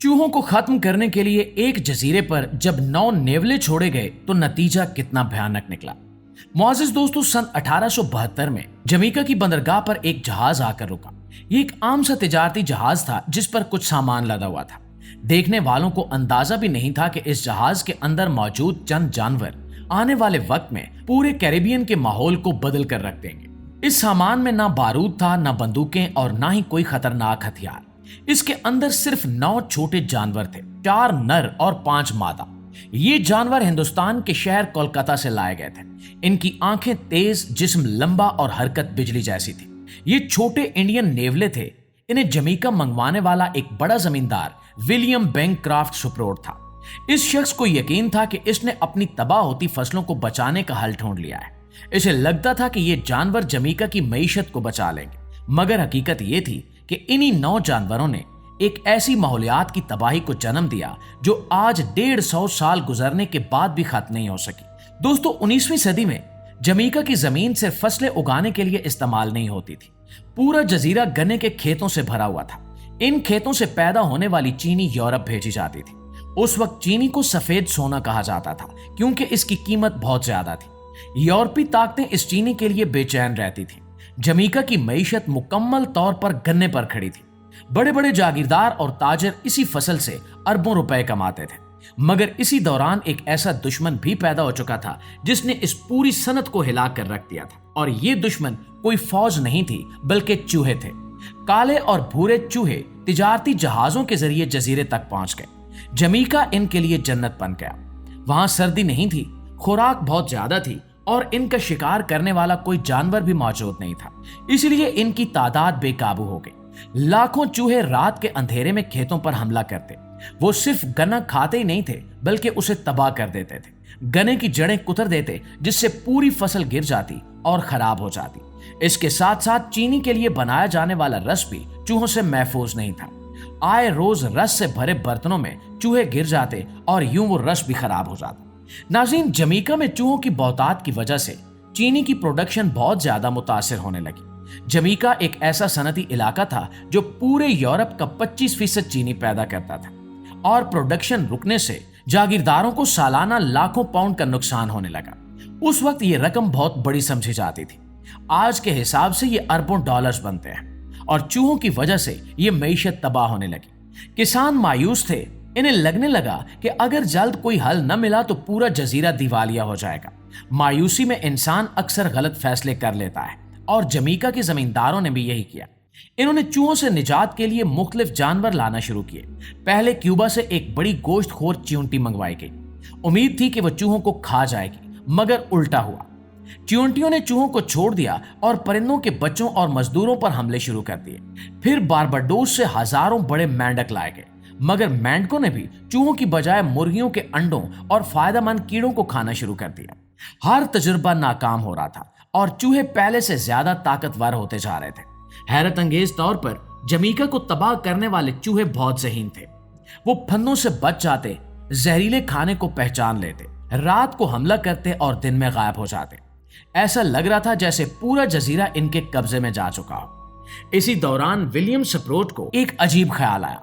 चूहों को खत्म करने के लिए एक जजीरे पर जब 9 नेवले छोड़े गए तो नतीजा कितना भयानक निकला। मुआजिज दोस्तों, सन 1872 में जमैका की बंदरगाह पर एक जहाज आकर रुका। ये एक आम सा तिजारती जहाज था जिस पर कुछ सामान लदा हुआ था। देखने वालों को अंदाजा भी नहीं था कि इस जहाज के अंदर मौजूद चंद जानवर आने वाले वक्त में पूरे कैरिबियन के माहौल को बदल कर रख देंगे। इस सामान में ना बारूद था, ना बंदूकें और ना ही कोई खतरनाक हथियार। इसके अंदर सिर्फ 9 छोटे जानवर थे, 4 नर और 5 मादा। ये जानवर हिंदुस्तान के शहर कोलकाता से लाए गए थे। इनकी आंखें तेज, जिस्म लंबा और हरकत बिजली जैसी थी। ये छोटे इंडियन नेवले थे। इन्हें जमैका मंगवाने वाला एक बड़ा जमींदार विलियम बैंकक्रॉफ्ट सुप्रोट था। इस शख्स को यकीन था कि इसने अपनी तबाह होती फसलों को बचाने का हल ढूंढ लिया है। इसे लगता था कि ये जानवर जमैका की मईशत को बचा लेंगे, मगर हकीकत ये थी कि इन्हीं 9 जानवरों ने एक ऐसी माहौलियात की तबाही को जन्म दिया जो आज 150 साल गुजरने के बाद भी खत्म नहीं हो सकी। दोस्तों, 19वीं सदी में जमैका की जमीन सिर्फ फसलें उगाने के लिए इस्तेमाल नहीं होती थी। पूरा जजीरा गन्ने के खेतों से भरा हुआ था। इन खेतों से पैदा होने वाली चीनी यूरोप भेजी जाती थी। उस वक्त चीनी को सफेद सोना कहा जाता था क्योंकि इसकी कीमत बहुत ज्यादा थी। यूरोपीय ताकतें इस चीनी के लिए बेचैन रहती थी। जमैका की मईशत मुकम्मल तौर पर गन्ने पर खड़ी थी। बड़े बड़े जागीरदार और ताजर इसी फसल से अरबों रुपए कमाते थे। मगर इसी दौरान एक ऐसा दुश्मन भी पैदा हो चुका था जिसने इस पूरी सनत को हिला कर रख दिया था। और ये दुश्मन कोई फौज नहीं थी बल्कि चूहे थे। काले और भूरे चूहे तिजारती जहाजों के जरिए जजीरे तक पहुंच गए। जमैका इनके लिए जन्नत बन गया। वहां सर्दी नहीं थी, खुराक बहुत ज्यादा थी और इनका शिकार करने वाला कोई जानवर भी मौजूद नहीं था। इसलिए इनकी तादाद बेकाबू हो गई। लाखों चूहे रात के अंधेरे में खेतों पर हमला करते। वो सिर्फ गन्ना खाते ही नहीं थे बल्कि उसे तबाह कर देते थे। गन्ने की जड़ें कुतर देते जिससे पूरी फसल गिर जाती और खराब हो जाती। इसके साथ साथ चीनी के लिए बनाया जाने वाला रस भी चूहों से महफूज नहीं था। आए रोज रस से भरे बर्तनों में चूहे गिर जाते और यूं वो रस भी खराब हो जाता। नाज़रीन, जमैका में चूहों की बहुतात की वजह से चीनी की प्रोडक्शन बहुत ज्यादा मुतासिर होने लगी। जमैका एक ऐसा सनती इलाका था जो पूरे यूरोप का 25% चीनी पैदा करता था और प्रोडक्शन रुकने से जागीरदारों को सालाना लाखों पाउंड का नुकसान होने लगा। उस वक्त ये रकम बहुत बड़ी समझी जाती थी। आज के हिसाब से ये अरबों डॉलर्स बनते हैं और चूहों की वजह से ये मईशत तबाह होने लगी। किसान मायूस थे। इन्हें लगने लगा कि अगर जल्द कोई हल न मिला तो पूरा जजीरा दिवालिया हो जाएगा। मायूसी में इंसान अक्सर गलत फैसले कर लेता है और जमैका के जमींदारों ने भी यही किया। इन्होंने चूहों से निजात के लिए मुख्तलिफ जानवर लाना शुरू किए। पहले क्यूबा से एक बड़ी गोश्तखोर चींटी मंगवाई गई। उम्मीद थी कि वह चूहों को खा जाएगी, मगर उल्टा हुआ। चींटियों ने चूहों को छोड़ दिया और परिंदों के बच्चों और मजदूरों पर हमले शुरू कर दिए। फिर बारबाडोस से हजारों बड़े मेंढक लाए गए, मगर मेंढकों ने भी चूहों की बजाय मुर्गियों के अंडों और फायदेमंद कीड़ों को खाना शुरू कर दिया। हर तजुर्बा नाकाम हो रहा था और चूहे पहले से ज्यादा ताकतवर होते जा रहे थे। हैरत अंगेज तौर पर जमैका को तबाह करने वाले चूहे बहुत ज़हीन थे। वो फंदों से बच जाते, जहरीले खाने को पहचान लेते, रात को हमला करते और दिन में गायब हो जाते। ऐसा लग रहा था जैसे पूरा जजीरा इनके कब्जे में जा चुका हो। इसी दौरान विलियम सप्रोट को एक अजीब ख्याल आया।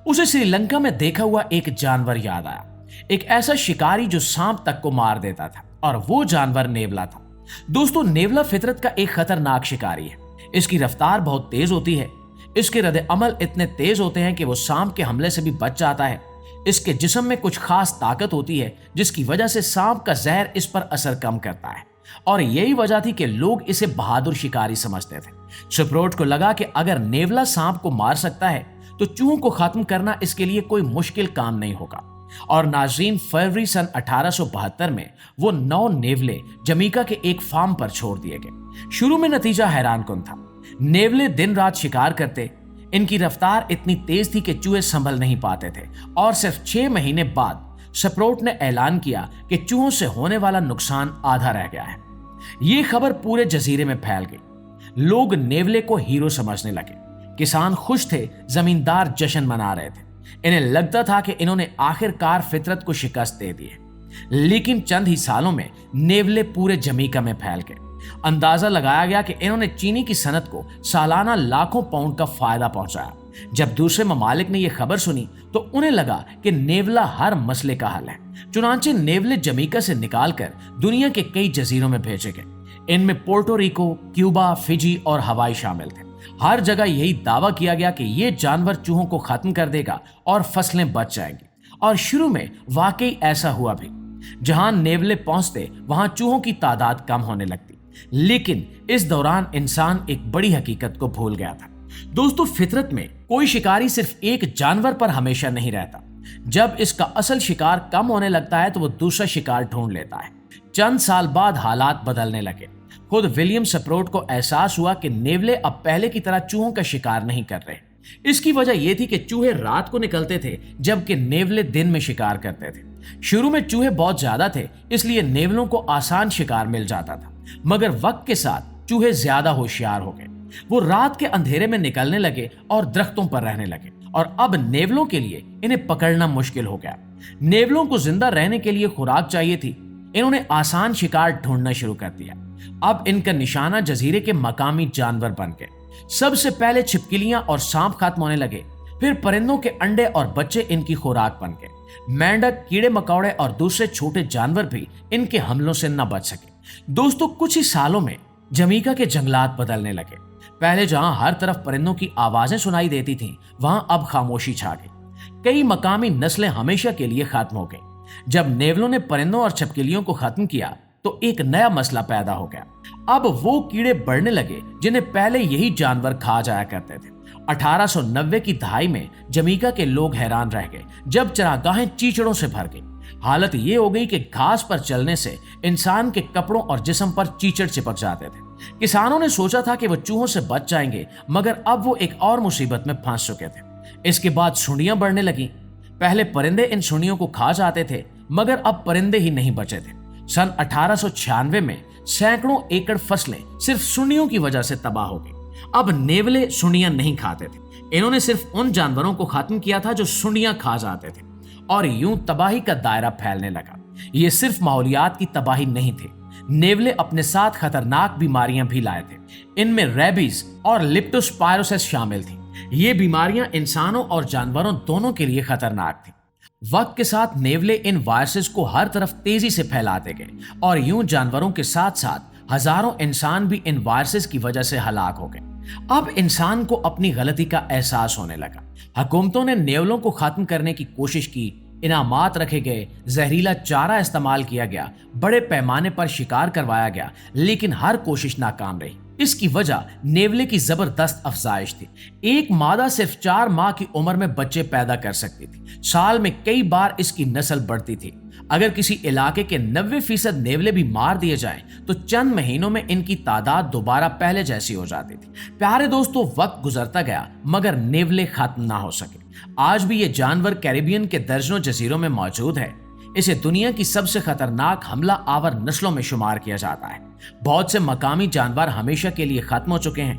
उसे श्रीलंका में देखा हुआ एक जानवर याद आया, एक ऐसा शिकारी जो सांप तक को मार देता था, और वो जानवर नेवला था। दोस्तों, नेवला फितरत का एक खतरनाक शिकारी है। इसकी रफ्तार बहुत तेज होती है। इसके रद्द अमल इतने तेज होते हैं कि वो सांप के हमले से भी बच जाता है। इसके जिस्म में कुछ खास ताकत होती है जिसकी वजह से सांप का जहर इस पर असर कम करता है, और यही वजह थी कि लोग इसे बहादुर शिकारी समझते थे। सप्रोट को लगा कि अगर नेवला सांप को मार सकता है तो चूहों को खत्म करना इसके लिए कोई मुश्किल काम नहीं होगा। और नाज़रीन, फरवरी सन 1872 में वो 9 नेवले जमैका के एक फार्म पर छोड़ दिए गए। शुरू में नतीजा हैरानकुन था। नेवले दिन रात शिकार करते। इनकी रफ्तार इतनी तेज थी कि चूहे संभल नहीं पाते थे, और सिर्फ 6 महीने बाद सप्रोट ने ऐलान किया कि चूहों से होने वाला नुकसान आधा रह गया है। ये खबर पूरे जजीरे में फैल गई। लोग नेवले को हीरो समझने लगे। किसान खुश थे, जमींदार जश्न मना रहे थे। इन्हें लगता था कि इन्होंने आखिरकार फितरत को शिकस्त दे दी है। लेकिन चंद ही सालों में नेवले पूरे जमैका में फैल गए। अंदाजा लगाया गया कि इन्होंने चीनी की सनत को सालाना लाखों पाउंड का फायदा पहुंचाया। जब दूसरे ममालिक ने यह खबर सुनी तो उन्हें लगा कि नेवला हर मसले का हल है। चुनांचे नेवले जमीका से निकालकर दुनिया के कई जजीरों में भेजे गए। इनमें पोर्टो रिको, क्यूबा, फिजी और हवाई शामिल थे। हर जगह यही दावा किया गया कि यह जानवर चूहों को खत्म कर देगा और फसलें बच जाएंगी। और शुरू में वाकई ऐसा हुआ भी। जहां नेवले पहुंचते वहां चूहों की तादाद कम होने लगती। लेकिन इस दौरान इंसान एक बड़ी हकीकत को भूल गया था। दोस्तों, फितरत में कोई शिकारी सिर्फ एक जानवर पर हमेशा नहीं रहता। जब इसका असल शिकार कम होने लगता है तो वो दूसरा शिकार ढूंढ लेता है। चंद साल बाद हालात बदलने लगे। खुद विलियम सप्रोट को एहसास हुआ कि नेवले अब पहले की तरह चूहों का शिकार नहीं कर रहे। इसकी वजह यह थी कि चूहे रात को निकलते थे जबकि नेवले दिन में शिकार करते थे। शुरू में चूहे बहुत ज्यादा थे, इसलिए नेवलों को आसान शिकार मिल जाता था। मगर वक्त के साथ चूहे ज्यादा होशियार हो गए। वो रात के अंधेरे में निकलने लगे और दरख्तों पर रहने लगे और अब नेवलों के लिए इन्हें पकड़ना मुश्किल हो गया। नेवलों को जिंदा रहने के लिए खुराक चाहिए थी। इन्होंने आसान शिकार ढूंढना शुरू कर दिया। अब इनका निशाना जजीरे के मकामी जानवर बन गए। सबसे पहले छिपकलियां और सांप खत्म होने लगे, फिर परिंदों के अंडे और बच्चे इनकी खुराक बन गए। मेंढक, कीड़े मकोड़े और दूसरे छोटे जानवर भी इनके हमलों से न बच सके। दोस्तों, कुछ ही सालों में जमीका के जंगलात बदलने लगे। पहले जहां हर तरफ परिंदों की आवाजें सुनाई देती थीं, वहां अब खामोशी छा गई। कई मकामी नस्लें हमेशा के लिए खत्म हो गई। जब नेवलों ने परिंदों और छिपकलियों को खत्म किया तो एक नया मसला पैदा हो गया। अब वो कीड़े बढ़ने लगे जिन्हें पहले यही जानवर खा जाया करते थे। 1890 की दहाई में जमीका के लोग हैरान रह गए जब चरागाहें चीचड़ों से भर गई। हालत ये हो गई कि घास पर चलने से इंसान के कपड़ों और जिस्म पर चीचड़ चिपक जाते थे। किसानों ने सोचा था कि वो चूहों से बच जाएंगे, मगर अब वो एक और मुसीबत में फंस चुके थे। इसके बाद सुंडियां बढ़ने लगी। पहले परिंदे इन सुंडियों को खा जाते थे, मगर अब परिंदे ही नहीं बचे थे। सन 1896 में सैकड़ों एकड़ फसलें सिर्फ सुंडियों की वजह से तबाह हो गई। अब नेवले सुंडियां नहीं खाते थे। इन्होंने सिर्फ उन जानवरों को खत्म किया था जो सुंडियां खा जाते थे और यूं तबाही का दायरा फैलने लगा। ये सिर्फ माहौलियात की तबाही नहीं थी, नेवले अपने साथ खतरनाक बीमारियां भी लाए थे। इनमें रेबीज और लिप्टोस्पायरोसिस शामिल थी। ये बीमारियां इंसानों और जानवरों दोनों के लिए खतरनाक थी। वक्त के साथ नेवले इन वायरसेस को हर तरफ तेजी से फैलाते गए और यूं जानवरों के साथ साथ हजारों इंसान भी इन वायरसेस की वजह से हलाक हो गए। अब इंसान को अपनी गलती का एहसास होने लगा। हुकूमतों ने नेवलों को खत्म करने की कोशिश की, इनामात रखे गए, जहरीला चारा इस्तेमाल किया गया, बड़े पैमाने पर शिकार करवाया गया, लेकिन हर कोशिश नाकाम रही। इसकी वजह नेवले की जबरदस्त अफजाइश थी। एक मादा सिर्फ 4 माह की उम्र में बच्चे पैदा कर सकती थी। साल में कई बार इसकी नस्ल बढ़ती थी। अगर किसी इलाके के 90% नेवले भी मार दिए जाएं, तो चंद महीनों में इनकी तादाद दोबारा पहले जैसी हो जाती थी। प्यारे दोस्तों, वक्त गुजरता गया मगर नेवले खत्म ना हो सके। आज भी ये जानवर कैरिबियन के दर्जनों जजीरों में मौजूद है। इसे दुनिया की सबसे खतरनाक हमला आवर नस्लों में शुमार किया जाता है। बहुत से मकामी जानवर हमेशा के लिए खत्म हो चुके हैं।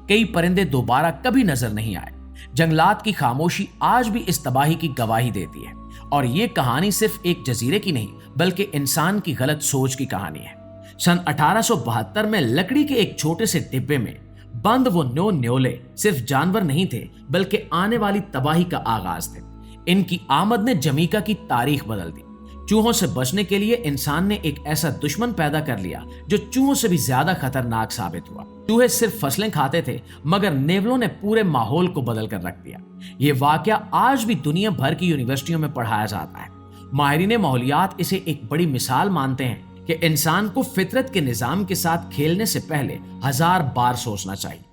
कई परिंदे दोबारा कभी नजर नहीं आए। जंगलात की खामोशी आज भी इस तबाही की गवाही देती है। और ये कहानी सिर्फ एक जजीरे की नहीं, बल्कि इंसान की गलत सोच की कहानी है। सन 1872 में लकड़ी के एक छोटे से डिब्बे में बंद वो 9 न्योले सिर्फ जानवर नहीं थे, बल्कि आने वाली तबाही का आगाज थे। इनकी आमद ने जमीका की तारीख बदल दी। चूहों से बचने के लिए इंसान ने एक ऐसा दुश्मन पैदा कर लिया जो चूहों से भी ज्यादा खतरनाक साबित हुआ। चूहे सिर्फ फसलें खाते थे, मगर नेवलों ने पूरे माहौल को बदल कर रख दिया। ये वाकया आज भी दुनिया भर की यूनिवर्सिटियों में पढ़ाया जाता है। माहिरीन माहौलियात इसे एक बड़ी मिसाल मानते हैं कि इंसान को फितरत के निजाम के साथ खेलने से पहले 1000 बार सोचना चाहिए।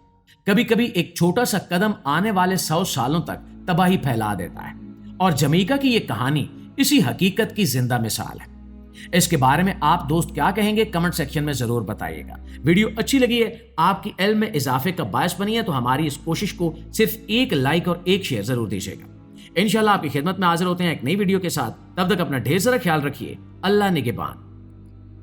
कभी कभी एक छोटा सा कदम आने वाले 100 सालों तक तबाही फैला देता है। और जमीका की ये कहानी इसी हकीकत की जिंदा मिसाल है। इसके बारे में आप दोस्त क्या कहेंगे, कमेंट सेक्शन में जरूर बताइएगा। वीडियो अच्छी लगी है, आपकी इल्म में इजाफे का बायस बनी है, तो हमारी इस कोशिश को सिर्फ एक लाइक और एक शेयर जरूर दीजिएगा। इंशाल्लाह आपकी खिदमत में हाजिर होते हैं एक नई वीडियो के साथ। तब तक अपना ढेर सारा ख्याल रखिए। अल्लाह निगहबान।